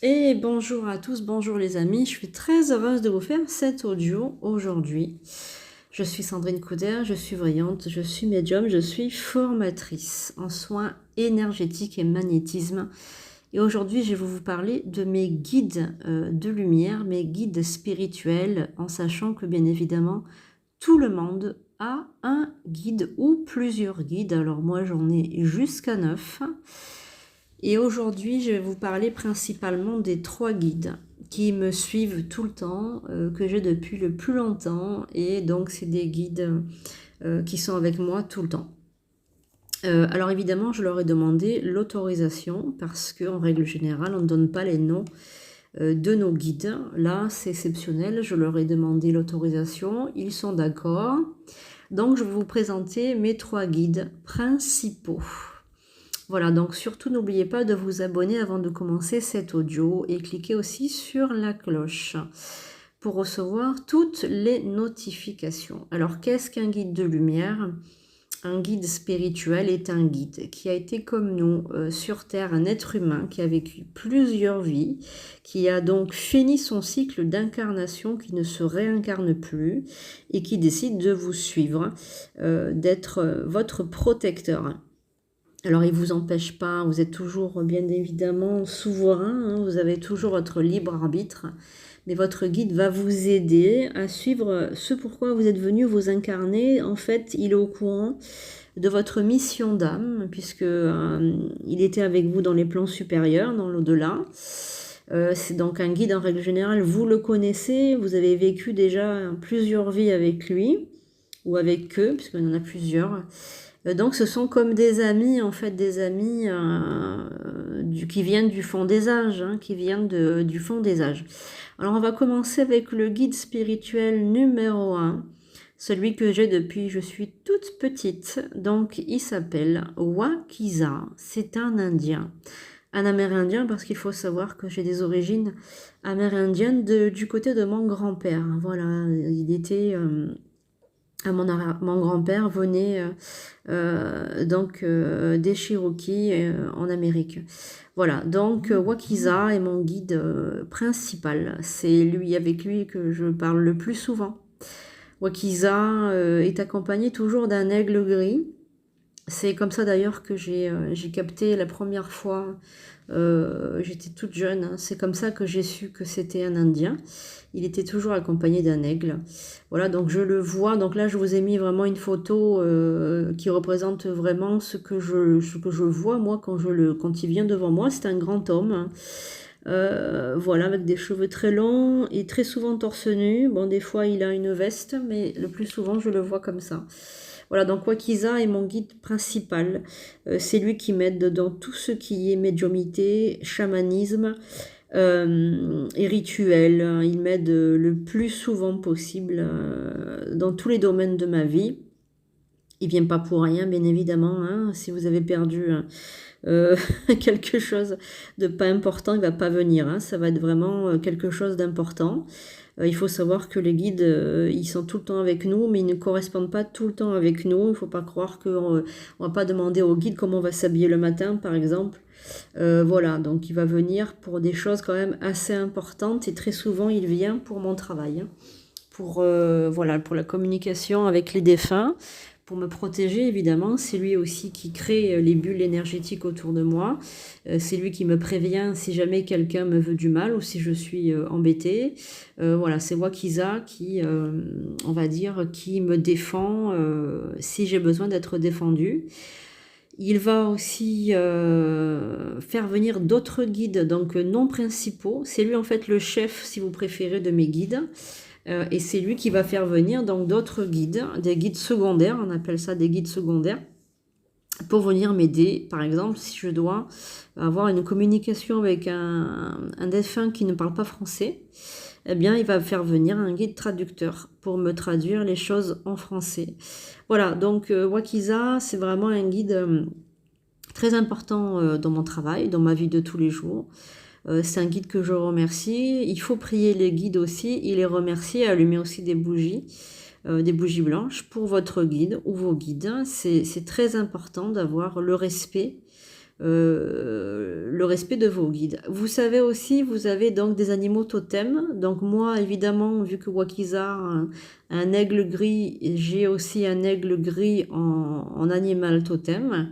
Et bonjour à tous, bonjour les amis, je suis très heureuse de vous faire cet audio aujourd'hui. Je suis Sandrine Couder, je suis voyante, je suis médium, je suis formatrice en soins énergétiques et magnétisme. Et aujourd'hui, je vais vous parler de mes guides de lumière, mes guides spirituels, en sachant que bien évidemment, tout le monde a un guide ou plusieurs guides. Alors moi, j'en ai jusqu'à 9. Et aujourd'hui, je vais vous parler principalement des 3 guides qui me suivent tout le temps, que j'ai depuis le plus longtemps. Et donc, c'est des guides qui sont avec moi tout le temps. Alors évidemment, je leur ai demandé l'autorisation parce qu'en règle générale, on ne donne pas les noms de nos guides. Là, c'est exceptionnel, je leur ai demandé l'autorisation, ils sont d'accord. Donc, je vais vous présenter mes 3 guides principaux. Voilà, donc surtout n'oubliez pas de vous abonner avant de commencer cet audio et cliquez aussi sur la cloche pour recevoir toutes les notifications. Alors, qu'est-ce qu'un guide de lumière ? Un guide spirituel est un guide qui a été comme nous sur Terre, un être humain qui a vécu plusieurs vies, qui a donc fini son cycle d'incarnation, qui ne se réincarne plus et qui décide de vous suivre, d'être votre protecteur. Alors, il ne vous empêche pas, vous êtes toujours bien évidemment souverain, hein, vous avez toujours votre libre arbitre, mais votre guide va vous aider à suivre ce pourquoi vous êtes venu vous incarner. En fait, il est au courant de votre mission d'âme, puisque il était avec vous dans les plans supérieurs, dans l'au-delà. C'est donc un guide en règle générale, vous le connaissez, vous avez vécu déjà plusieurs vies avec lui, ou avec eux, puisqu'il y en a plusieurs. Donc ce sont comme des amis, en fait, des amis qui viennent du fond des âges, hein, qui viennent du fond des âges. Alors on va commencer avec le guide spirituel numéro 1, celui que j'ai depuis je suis toute petite. Donc il s'appelle Wakiza, c'est un Indien. Un Amérindien parce qu'il faut savoir que j'ai des origines amérindiennes du côté de mon grand-père. Voilà, il était... mon grand-père venait des Cherokees en Amérique. Voilà, donc Wakiza est mon guide principal. C'est lui, avec lui que je parle le plus souvent. Wakiza est accompagné toujours d'un aigle gris. C'est comme ça d'ailleurs que j'ai capté la première fois, j'étais toute jeune, hein. C'est comme ça que j'ai su que c'était un Indien. Il était toujours accompagné d'un aigle. Voilà, donc je le vois. Donc là, je vous ai mis vraiment une photo qui représente vraiment ce que je vois, moi, quand il vient devant moi. C'est un grand homme, hein. Voilà, avec des cheveux très longs et très souvent torse nu. Bon, des fois, il a une veste, mais le plus souvent, je le vois comme ça. Voilà, donc Wakiza est mon guide principal. C'est lui qui m'aide dans tout ce qui est médiumité, chamanisme et rituel. Il m'aide le plus souvent possible dans tous les domaines de ma vie. Il vient pas pour rien, bien évidemment, hein. Si vous avez perdu quelque chose de pas important, il va pas venir, hein. Ça va être vraiment quelque chose d'important. Il faut savoir que les guides, ils sont tout le temps avec nous, mais ils ne correspondent pas tout le temps avec nous. Il ne faut pas croire qu'on ne va pas demander au guide comment on va s'habiller le matin, par exemple. Voilà, donc il va venir pour des choses quand même assez importantes et très souvent il vient pour mon travail, hein. Voilà, pour la communication avec les défunts, pour me protéger évidemment. C'est lui aussi qui crée les bulles énergétiques autour de moi. C'est lui qui me prévient si jamais quelqu'un me veut du mal ou si je suis embêtée. Voilà, c'est Wakiza qui, on va dire, qui me défend si j'ai besoin d'être défendue. Il va aussi faire venir d'autres guides, donc non principaux. C'est lui en fait le chef, si vous préférez, de mes guides. Et c'est lui qui va faire venir donc d'autres guides, des guides secondaires, on appelle ça des guides secondaires, pour venir m'aider. Par exemple, si je dois avoir une communication avec un défunt qui ne parle pas français, eh bien, il va faire venir un guide traducteur pour me traduire les choses en français. Voilà, donc Wakiza, c'est vraiment un guide très important dans mon travail, dans ma vie de tous les jours. C'est un guide que je remercie. Il faut prier les guides aussi, et les remercier, allumer aussi des bougies blanches pour votre guide ou vos guides. C'est très important d'avoir le respect le respect de vos guides. Vous savez aussi, vous avez donc des animaux totems. Donc moi, évidemment, vu que Wakiza a un aigle gris, j'ai aussi un aigle gris en animal totem.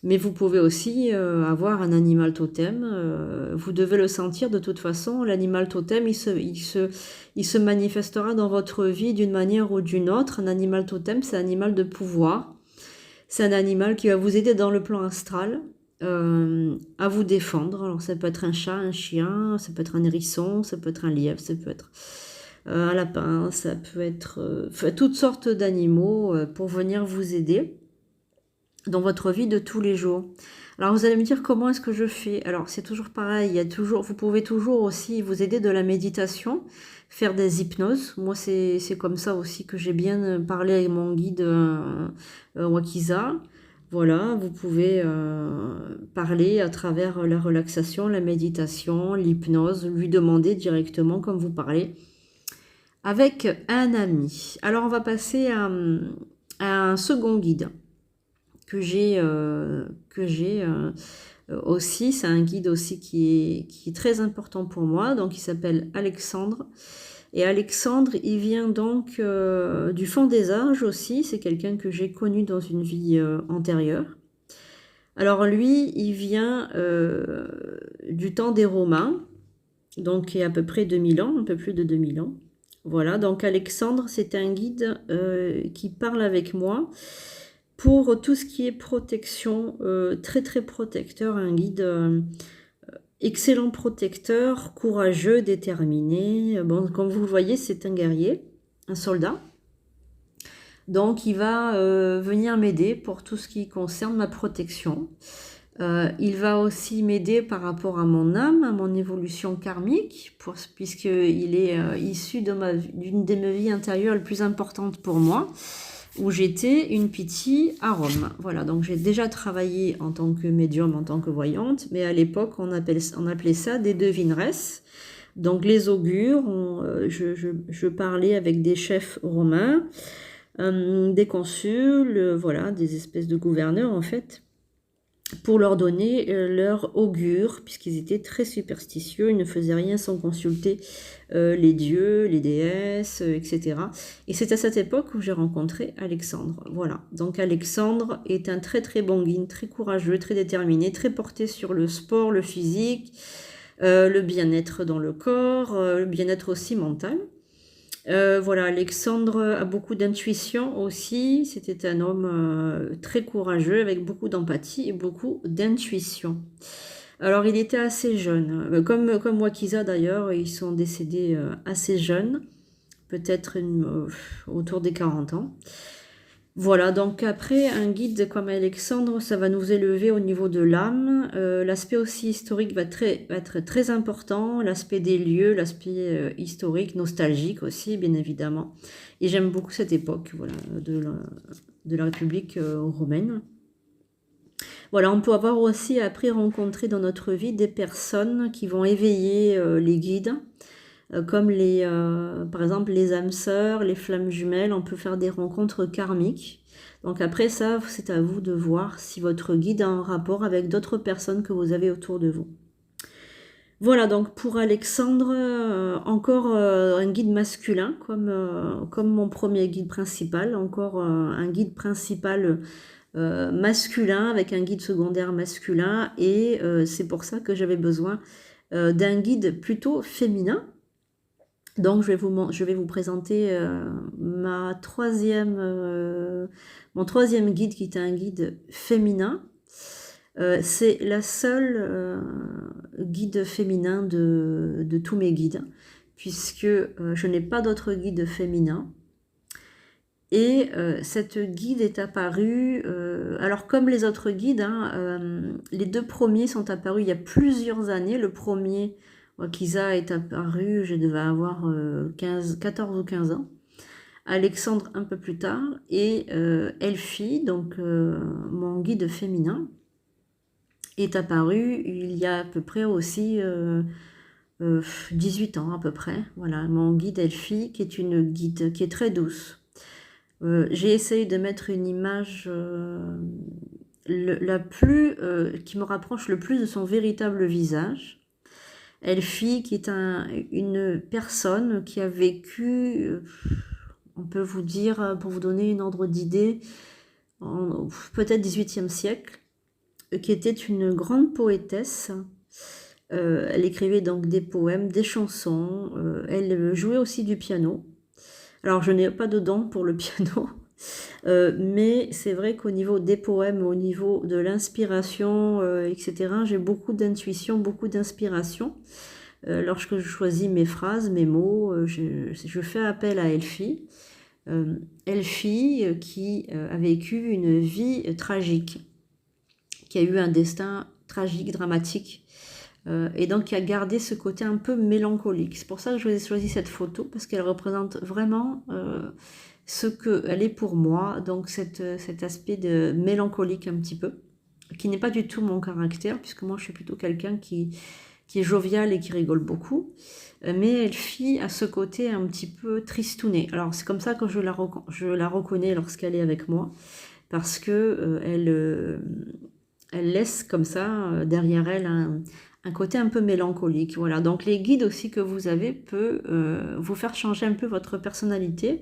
Mais vous pouvez aussi avoir un animal totem. Vous devez le sentir de toute façon. L'animal totem, il se manifestera dans votre vie d'une manière ou d'une autre. Un animal totem, c'est un animal de pouvoir. C'est un animal qui va vous aider dans le plan astral à vous défendre. Alors ça peut être un chat, un chien, ça peut être un hérisson, ça peut être un lièvre, ça peut être un lapin, ça peut être toutes sortes d'animaux pour venir vous aider dans votre vie de tous les jours. Alors vous allez me dire comment est-ce que je fais? Alors c'est toujours pareil, il y a toujours, vous pouvez toujours aussi vous aider de la méditation, faire des hypnoses. Moi c'est comme ça aussi que j'ai bien parlé avec mon guide Wakiza. Voilà, vous pouvez parler à travers la relaxation, la méditation, l'hypnose, lui demander directement comme vous parlez avec un ami. Alors on va passer à un second guide que j'ai aussi, c'est un guide aussi qui est très important pour moi, donc il s'appelle Alexandre. Et Alexandre, il vient donc du fond des âges aussi, c'est quelqu'un que j'ai connu dans une vie antérieure. Alors lui, il vient du temps des Romains, donc il y a à peu près 2000 ans, un peu plus de 2000 ans. Voilà, donc Alexandre, c'est un guide qui parle avec moi pour tout ce qui est protection, très très protecteur, un guide excellent protecteur, courageux, déterminé. Bon, comme vous le voyez, c'est un guerrier, un soldat. Donc il va venir m'aider pour tout ce qui concerne ma protection. Il va aussi m'aider par rapport à mon âme, à mon évolution karmique, puisqu'il est issu d'une de mes vies intérieures les plus importantes pour moi, où j'étais une Piti à Rome. Voilà, donc j'ai déjà travaillé en tant que médium, en tant que voyante, mais à l'époque, on appelait ça des devineresses. Donc les augures, je parlais avec des chefs romains, des consuls, voilà, des espèces de gouverneurs en fait, pour leur donner leur augure, puisqu'ils étaient très superstitieux, ils ne faisaient rien sans consulter les dieux, les déesses, etc. Et c'est à cette époque où j'ai rencontré Alexandre. Voilà, donc Alexandre est un très très bon guide, très courageux, très déterminé, très porté sur le sport, le physique, le bien-être dans le corps, le bien-être aussi mental. Voilà, Alexandre a beaucoup d'intuition aussi. C'était un homme très courageux, avec beaucoup d'empathie et beaucoup d'intuition. Alors, il était assez jeune, comme Wakiza d'ailleurs, ils sont décédés assez jeunes, peut-être autour des 40 ans. Voilà, donc après, un guide comme Alexandre, ça va nous élever au niveau de l'âme. L'aspect aussi historique va être très important, l'aspect des lieux, l'aspect historique, nostalgique aussi, bien évidemment. Et j'aime beaucoup cette époque, voilà, de la République romaine. Voilà, on peut avoir aussi après rencontré dans notre vie des personnes qui vont éveiller les guides, comme par exemple les âmes sœurs, les flammes jumelles, on peut faire des rencontres karmiques. Donc après ça, c'est à vous de voir si votre guide a un rapport avec d'autres personnes que vous avez autour de vous. Voilà, donc pour Alexandre, encore un guide masculin, comme mon premier guide principal, encore un guide principal masculin avec un guide secondaire masculin, et c'est pour ça que j'avais besoin d'un guide plutôt féminin. Donc, je vais vous présenter mon troisième guide qui est un guide féminin. C'est la seule guide féminin de tous mes guides, puisque je n'ai pas d'autre guide féminin. Et cette guide est apparue, alors comme les autres guides, hein, les deux premiers sont apparus il y a plusieurs années. Le premier, Wakiza, est apparu, je devais avoir 14 ou 15 ans. Alexandre un peu plus tard, et Elfie, donc mon guide féminin, est apparu il y a à peu près aussi 18 ans à peu près. Voilà, mon guide Elfie, qui est une guide qui est très douce. J'ai essayé de mettre une image qui me rapproche le plus de son véritable visage. Elfie, qui est une personne qui a vécu, on peut vous dire, pour vous donner une ordre d'idée, peut-être 18e siècle, qui était une grande poétesse. Elle écrivait donc des poèmes, des chansons, elle jouait aussi du piano. Alors je n'ai pas de don pour le piano, mais c'est vrai qu'au niveau des poèmes, au niveau de l'inspiration, etc., j'ai beaucoup d'intuition, beaucoup d'inspiration. Lorsque je choisis mes phrases, mes mots, je fais appel à Elfie. Elfie qui a vécu une vie tragique, qui a eu un destin tragique, dramatique, et donc qui a gardé ce côté un peu mélancolique. C'est pour ça que je vous ai choisi cette photo, parce qu'elle représente vraiment ce qu'elle est pour moi, donc cet aspect de mélancolique un petit peu, qui n'est pas du tout mon caractère, puisque moi je suis plutôt quelqu'un qui est jovial et qui rigole beaucoup, mais Elfie a ce côté un petit peu tristouné. Alors c'est comme ça que je la reconnais lorsqu'elle est avec moi, parce que elle laisse comme ça derrière elle un côté un peu mélancolique. Voilà, donc les guides aussi que vous avez peuvent vous faire changer un peu votre personnalité.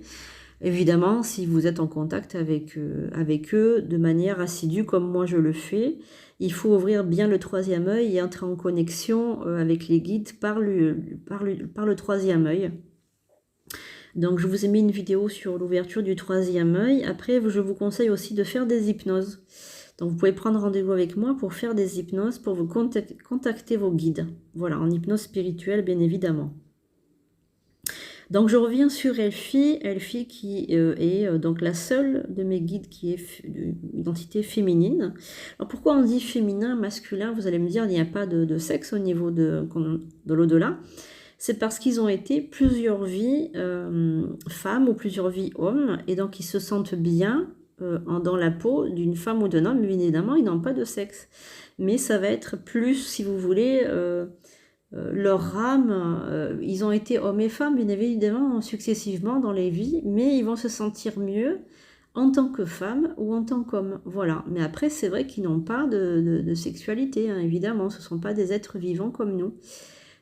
Évidemment, si vous êtes en contact avec eux de manière assidue, comme moi je le fais, il faut ouvrir bien le troisième œil et entrer en connexion avec les guides par le troisième œil. Donc je vous ai mis une vidéo sur l'ouverture du troisième œil. Après, je vous conseille aussi de faire des hypnoses. Donc vous pouvez prendre rendez-vous avec moi pour faire des hypnoses, pour vous contacter vos guides. Voilà, en hypnose spirituelle bien évidemment. Donc je reviens sur Elfie qui est donc la seule de mes guides qui est d'identité féminine. Alors pourquoi on dit féminin, masculin? Vous allez me dire, il n'y a pas de sexe au niveau de l'au-delà. C'est parce qu'ils ont été plusieurs vies femmes ou plusieurs vies hommes, et donc ils se sentent bien dans la peau d'une femme ou d'un homme. Bien évidemment, ils n'ont pas de sexe. Mais ça va être plus, si vous voulez... leur âme, ils ont été hommes et femmes, bien évidemment, successivement dans les vies, mais ils vont se sentir mieux en tant que femme ou en tant qu'homme. Voilà. Mais après, c'est vrai qu'ils n'ont pas de sexualité, hein, évidemment, ce ne sont pas des êtres vivants comme nous.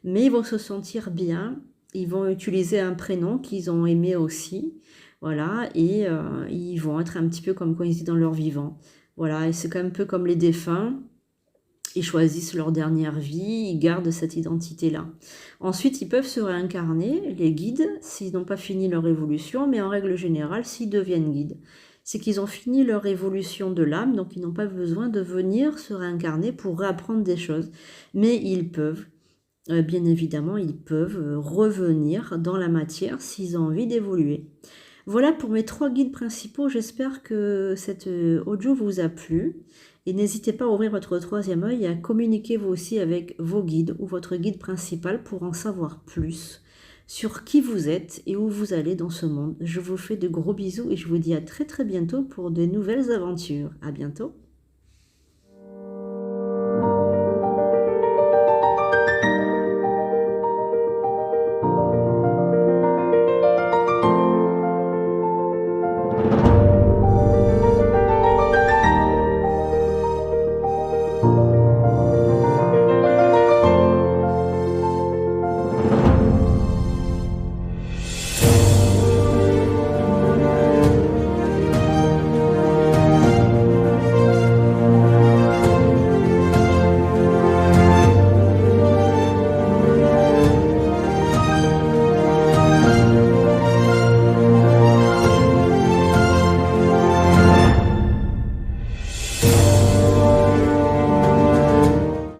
Mais ils vont se sentir bien, ils vont utiliser un prénom qu'ils ont aimé aussi, voilà, et ils vont être un petit peu comme quand ils étaient dans leur vivant. Voilà, et c'est un peu comme les défunts. Ils choisissent leur dernière vie, ils gardent cette identité-là. Ensuite, ils peuvent se réincarner, les guides, s'ils n'ont pas fini leur évolution, mais en règle générale, s'ils deviennent guides, c'est qu'ils ont fini leur évolution de l'âme, donc ils n'ont pas besoin de venir se réincarner pour réapprendre des choses. Mais ils peuvent, bien évidemment, ils peuvent revenir dans la matière s'ils ont envie d'évoluer. Voilà pour mes 3 guides principaux, j'espère que cette audio vous a plu. Et n'hésitez pas à ouvrir votre troisième œil et à communiquer vous aussi avec vos guides ou votre guide principal pour en savoir plus sur qui vous êtes et où vous allez dans ce monde. Je vous fais de gros bisous et je vous dis à très très bientôt pour de nouvelles aventures. À bientôt.